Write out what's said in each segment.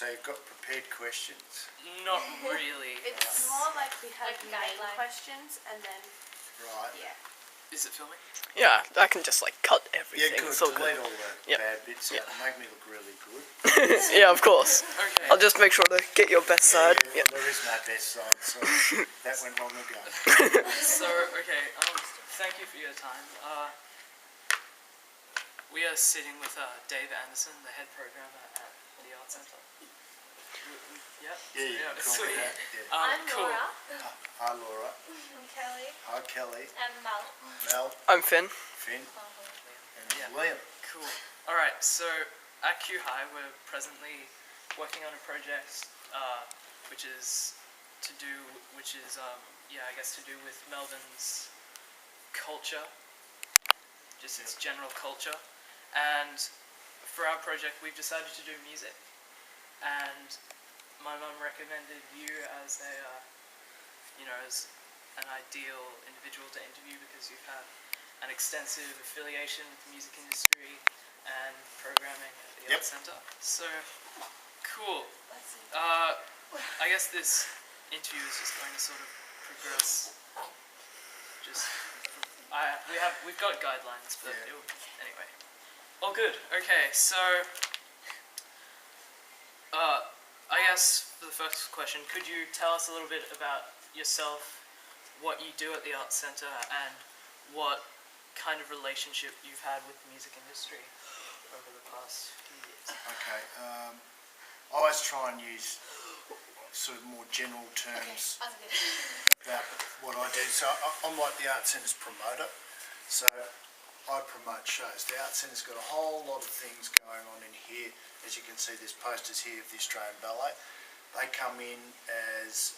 So you've got prepared questions? Not really. It's more like we have Like main guideline. questions and then, Right. yeah. Is it filming? Yeah, I can just like cut Yeah, everything. good. It's all Delete good. all the Yep. bad bits out and make me look really good. Yeah, of course. Okay. I'll just make sure to get your best side. Yeah, Yeah. well, there is no best side, so that went long ago. So, okay, thank you for your time. We are sitting with Dave Anderson, the head programmer at the Art Centre. Yep. Yeah, you can call me sweet. that. Yeah. I'm Cool. Laura. Hi, Laura. I'm Kelly. Hi, Kelly. And Mel. Mel, I'm Finn. Finn, and Yeah. Liam. Cool. Alright, so at Q High we're presently working on a project which is to do with Melbourne's culture, just its general culture. And for our project we've decided to do music. And my mum recommended you as as an ideal individual to interview because you've had an extensive affiliation with the music industry and programming at the Yep. Art Centre. So, cool. Let's see. I guess this interview is just going to sort of progress. We've got guidelines, but Yeah. anyway. All good. Okay, so I guess for the first question, could you tell us a little bit about yourself, what you do at the Arts Centre, and what kind of relationship you've had with the music industry over the past few years? Okay. I always try and use sort of more general terms I'm good. about what I do. So I'm like the Art Centre's promoter. So I promote shows. The Art Centre's got a whole lot of things going on in here. As you can see, there's posters here of the Australian Ballet. They come in as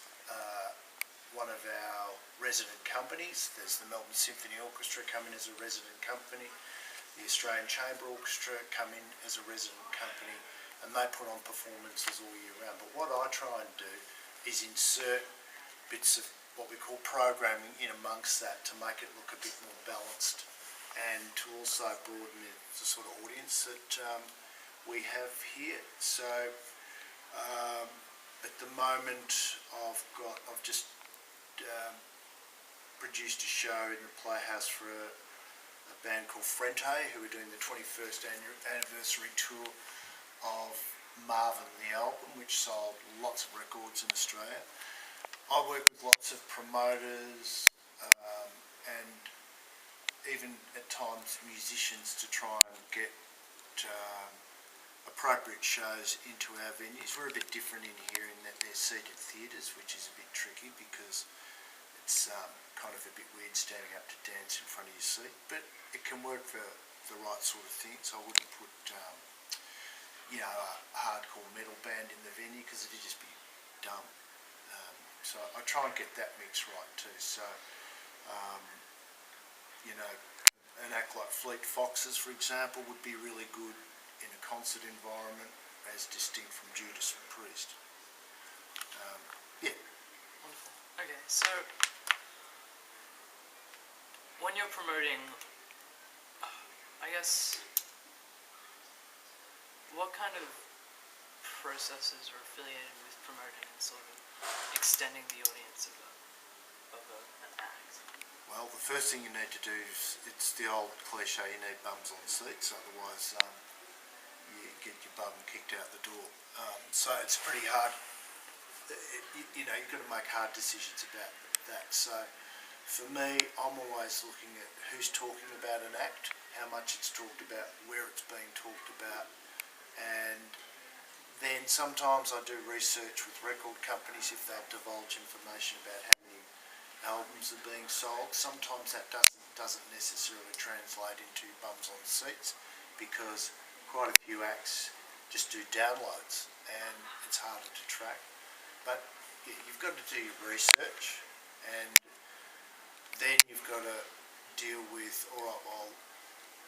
one of our resident companies. There's the Melbourne Symphony Orchestra come in as a resident company. The Australian Chamber Orchestra come in as a resident company, and they put on performances all year round. But what I try and do is insert bits of what we call programming in amongst that to make it look a bit more balanced and to also broaden the sort of audience that we have here. So at the moment I've just produced a show in the Playhouse for a band called Frente, who are doing the 21st anniversary tour of Marvin the album, which sold lots of records in Australia. I work with lots of promoters and even at times musicians to try and get appropriate shows into our venues. We're a bit different in here in that they're seated theatres, which is a bit tricky because it's kind of a bit weird standing up to dance in front of your seat, but it can work for the right sort of things. I wouldn't put a hardcore metal band in the venue because it'd just be dumb. So I try and get that mix right too. So an act like Fleet Foxes, for example, would be really good in a concert environment as distinct from Judas Priest. Yeah. Wonderful. Okay, so when you're promoting, I guess, what kind of processes are affiliated with promoting and sort of extending the audience of an act? Well, the first thing you need to do is, it's the old cliche, you need bums on seats, otherwise you get your bum kicked out the door. So it's pretty hard, you've got to make hard decisions about that. So for me, I'm always looking at who's talking about an act, how much it's talked about, where it's being talked about, and then sometimes I do research with record companies if they'll divulge information about how many albums are being sold. Sometimes that doesn't necessarily translate into bums on seats because quite a few acts just do downloads and it's harder to track. But yeah, you've got to do your research, and then you've got to deal with, alright, well,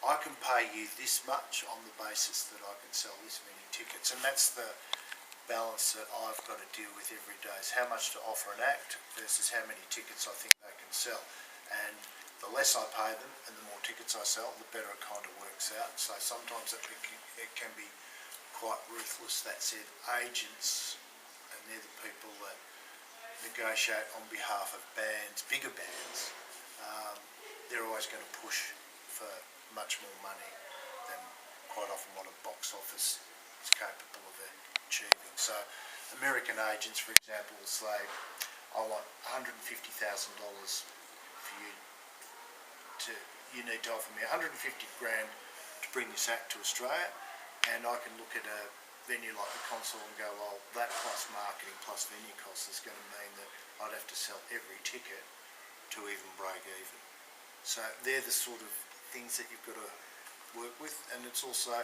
I can pay you this much on the basis that I can sell this many tickets, and that's the balance that I've got to deal with every day, is how much to offer an act versus how many tickets I think they can sell. And the less I pay them and the more tickets I sell, the better it kind of works out. So sometimes it can be quite ruthless. That said, agents, and they're the people that negotiate on behalf of bands, bigger bands, they're always going to push for much more money than quite often what a box office is capable of achieving. So American agents, for example, will say, I want $150,000 for you to, you need to offer me 150 grand to bring this act to Australia, and I can look at a venue like the Console and go, well, that plus marketing plus venue costs is going to mean that I'd have to sell every ticket to even break even. So they're the sort of things that you've got to work with, and it's also,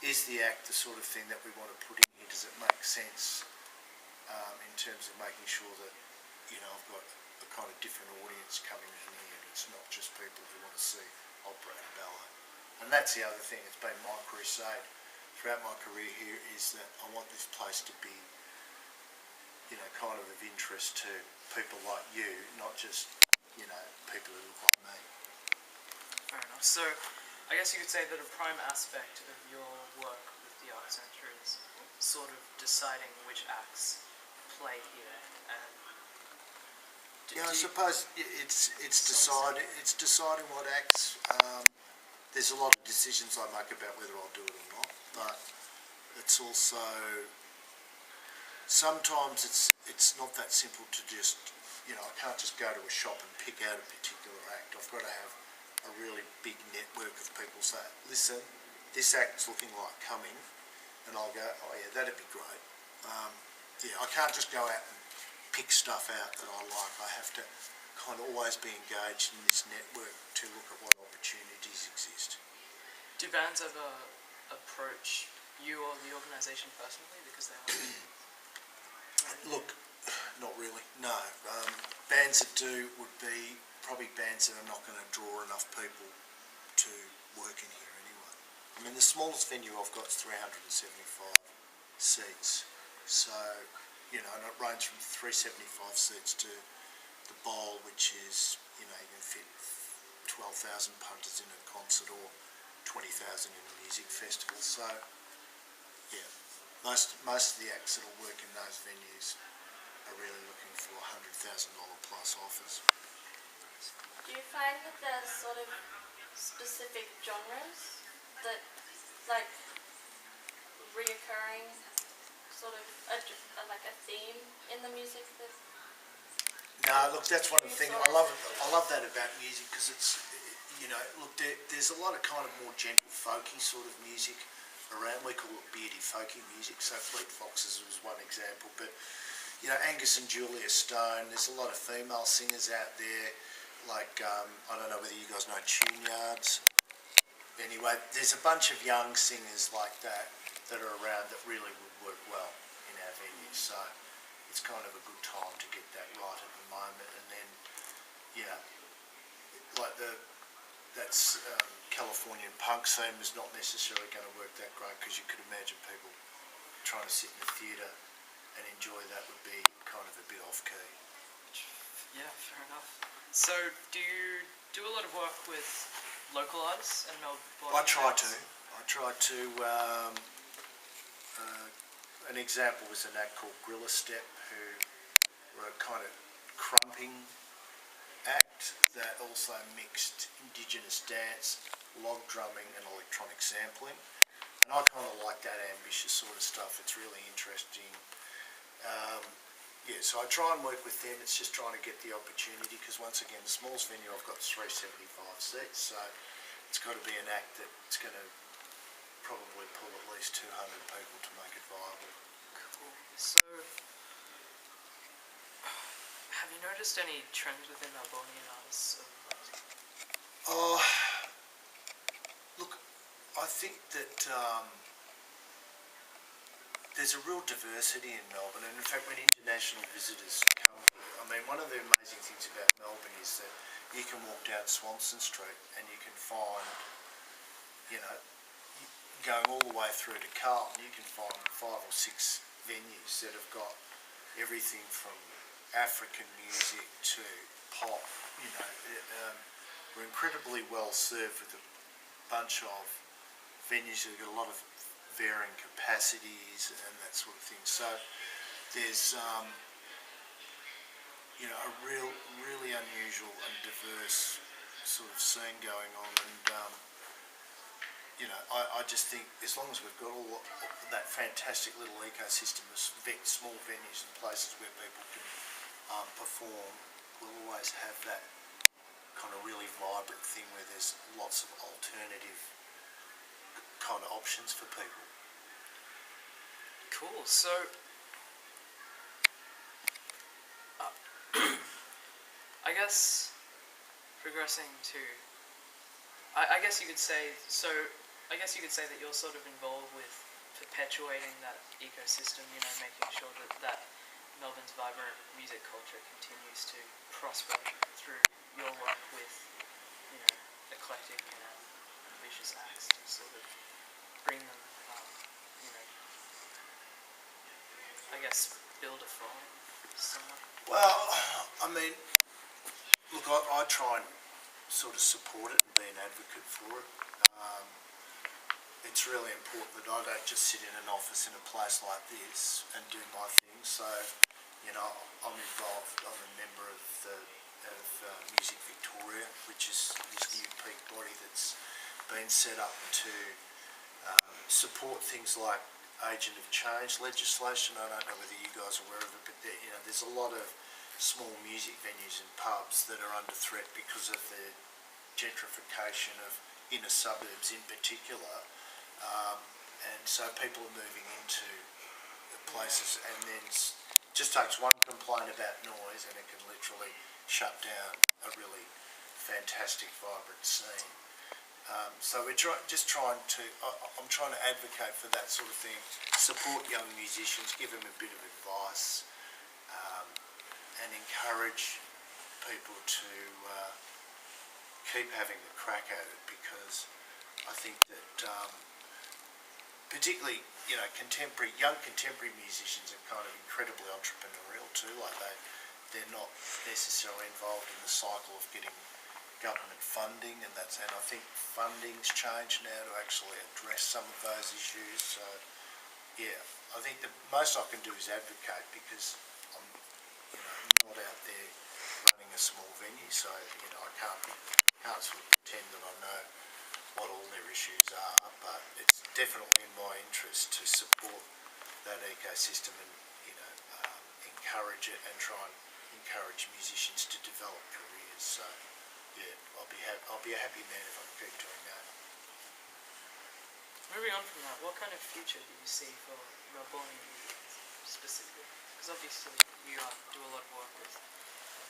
is the act the sort of thing that we want to put in here? Does it make sense in terms of making sure that, you know, I've got a kind of different audience coming in here, and it's not just people who want to see opera and ballet. And that's the other thing, it's been my crusade throughout my career here, is that I want this place to be, you know, kind of interest to people like you, not just, you know, people who look like me. Fair enough. So, I guess you could say that a prime aspect of your work with the Art Centre is sort of deciding which acts play here, and Yeah, I suppose it's deciding what acts. There's a lot of decisions I make about whether I'll do it or not, but it's also sometimes it's not that simple to just, you know, I can't just go to a shop and pick out a particular act. I've got to have a really big network of people say, listen, this act's looking like coming, and I'll go, oh yeah, that'd be great. Yeah, I can't just go out and pick stuff out that I like. I have to kind of always be engaged in this network to look at what opportunities exist. do bands ever approach you or the organisation personally because they are? Look, not really, no. Bands that do would be probably bands that are not going to draw enough people to work in here anyway. I mean, the smallest venue I've got is 375 seats. So, you know, and it ranges from 375 seats to the Bowl, which is, you know, you can fit 12,000 punters in a concert or 20,000 in a music festival. So, yeah, most of the acts that will work in those venues are really looking for $100,000 plus offers. Do you find that there's sort of specific genres that, like, reoccurring, sort of like a theme in the music that? No, look, that's one of the things I love that about music, because it's, you know, look, there's a lot of kind of more gentle, folky sort of music around. We call it beardy, folky music. So Fleet Foxes was one example, but you know, Angus and Julia Stone. There's a lot of female singers out there. Like I don't know whether you guys know Tune Yards. Anyway, there's a bunch of young singers like that are around that really would work well in our venues. So it's kind of a good time to get that right at the moment. And then, you know, like that's Californian punk scene is not necessarily going to work that great, because you could imagine people trying to sit in the theatre and enjoy that would be kind of a bit off key. Yeah, fair enough. So, do you do a lot of work with local artists and Melbourne? I try to. An example was an act called Gorilla Step, who were a kind of crumping act that also mixed Indigenous dance, log drumming and electronic sampling. And I kind of like that ambitious sort of stuff. It's really interesting. Yeah, so I try and work with them. It's just trying to get the opportunity, because once again, the smallest venue I've got is 375 seats, so it's got to be an act that's going to probably pull at least 200 people to make it viable. Cool. So, have you noticed any trends within Melbourneian artists of late? Look, I think that there's a real diversity in Melbourne, and in fact when international visitors come here, I mean, one of the amazing things about Melbourne is that you can walk down Swanson Street and you can find, you know, going all the way through to Carlton, you can find 5 or 6 venues that have got everything from African music to pop. You know, we're incredibly well served with a bunch of venues that have got a lot of varying capacities and that sort of thing. So there's you know, a really unusual and diverse sort of scene going on, and you know, I just think as long as we've got all that fantastic little ecosystem of small venues and places where people can perform, we'll always have that kind of really vibrant thing where there's lots of alternative kind of options for people. Cool. So, I guess progressing to, I guess you could say, so I guess you could say that you're sort of involved with perpetuating that ecosystem, you know, making sure that Melbourne's vibrant music culture continues to prosper through your work with, you know, eclectic and ambitious acts to sort of bring them, you know, I guess build a following somewhat. Well, I mean, look, I try and sort of support it and be an advocate for it. It's really important that I don't just sit in an office in a place like this and do my thing. So, you know, I'm involved. I'm a member of Music Victoria, which is this new peak body that's been set up to support things like agent of change legislation. I don't know whether you guys are aware of it, but you know, there's a lot of small music venues and pubs that are under threat because of the gentrification of inner suburbs in particular, and so people are moving into places, and then just takes one complaint about noise and it can literally shut down a really fantastic vibrant scene. So we're just trying to, I'm trying to advocate for that sort of thing, support young musicians, give them a bit of advice, and encourage people to keep having a crack at it, because I think that particularly, you know, young contemporary musicians are kind of incredibly entrepreneurial too. Like they're not necessarily involved in the cycle of getting government funding, and I think funding's changed now to actually address some of those issues. So yeah, I think the most I can do is advocate, because I'm, you know, not out there running a small venue, so you know, I can't sort of pretend that I know what all their issues are, but it's definitely in my interest to support that ecosystem and, you know, encourage it and try and encourage musicians to develop careers. So yeah, I'll be a happy man if I can keep doing that. Moving on from that, what kind of future do you see for Melbourne music specifically? Because obviously you do a lot of work with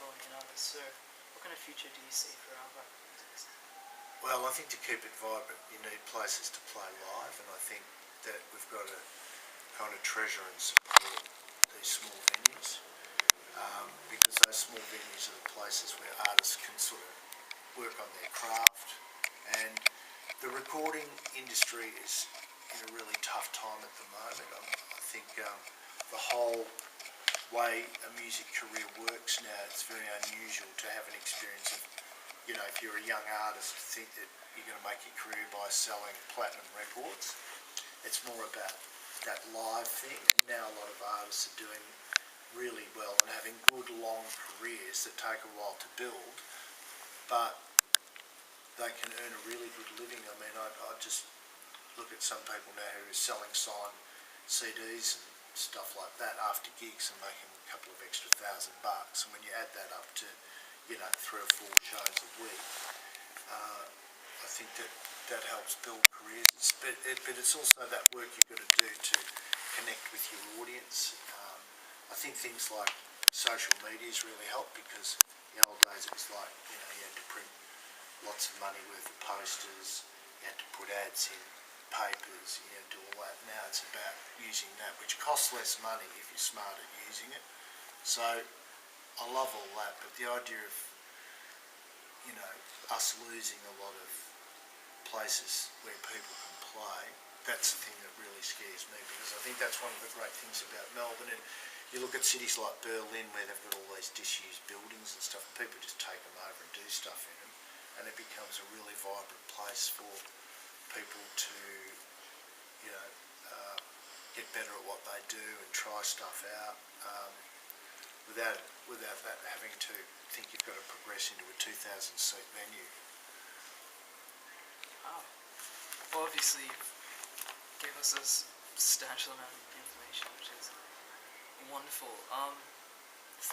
Melbourne and others, so what kind of future do you see for our vibrant music? Well, I think to keep it vibrant, you need places to play live, and I think that we've got to kind of treasure and support these small venues, because those small venues are the places where artists can sort of work on their craft. And the recording industry is in a really tough time at the moment. I think the whole way a music career works now, it's very unusual to have an experience of, you know, if you're a young artist, think that you're going to make your career by selling platinum records. It's more about that live thing, and now a lot of artists are doing really well and having good long careers that take a while to build, but they can earn a really good living. I mean, I just look at some people now who are selling signed CDs and stuff like that after gigs and making a couple of extra $1,000, and when you add that up to, you know, 3 or 4 shows a week, I think that helps build careers. But it's also that work you've got to do to connect with your audience. I think things like social media's really helped, because in the old days it was like, you know, you had to print lots of money worth of posters, you had to put ads in papers, you had to do all that. Now it's about using that, which costs less money if you're smart at using it. So I love all that, but the idea of, you know, us losing a lot of places where people can play, that's the thing that really scares me, because I think that's one of the great things about Melbourne. And you look at cities like Berlin, where they've got all these disused buildings and stuff, and people just take them over and do stuff in them, and it becomes a really vibrant place for people to, you know, get better at what they do and try stuff out without that having to think you've got to progress into a 2,000 seat venue. Wow. Well, obviously, you gave us a substantial amount of information, which is wonderful.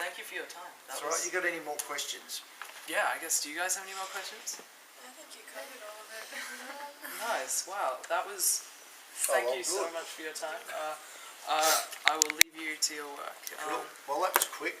Thank you for your time. That's all right. You got any more questions? Yeah, I guess. Do you guys have any more questions? I think you covered all of it. Nice. Wow. That was. Oh, Thank well, you so good. much for your time. I will leave you to your work. Cool. Well, that was quick.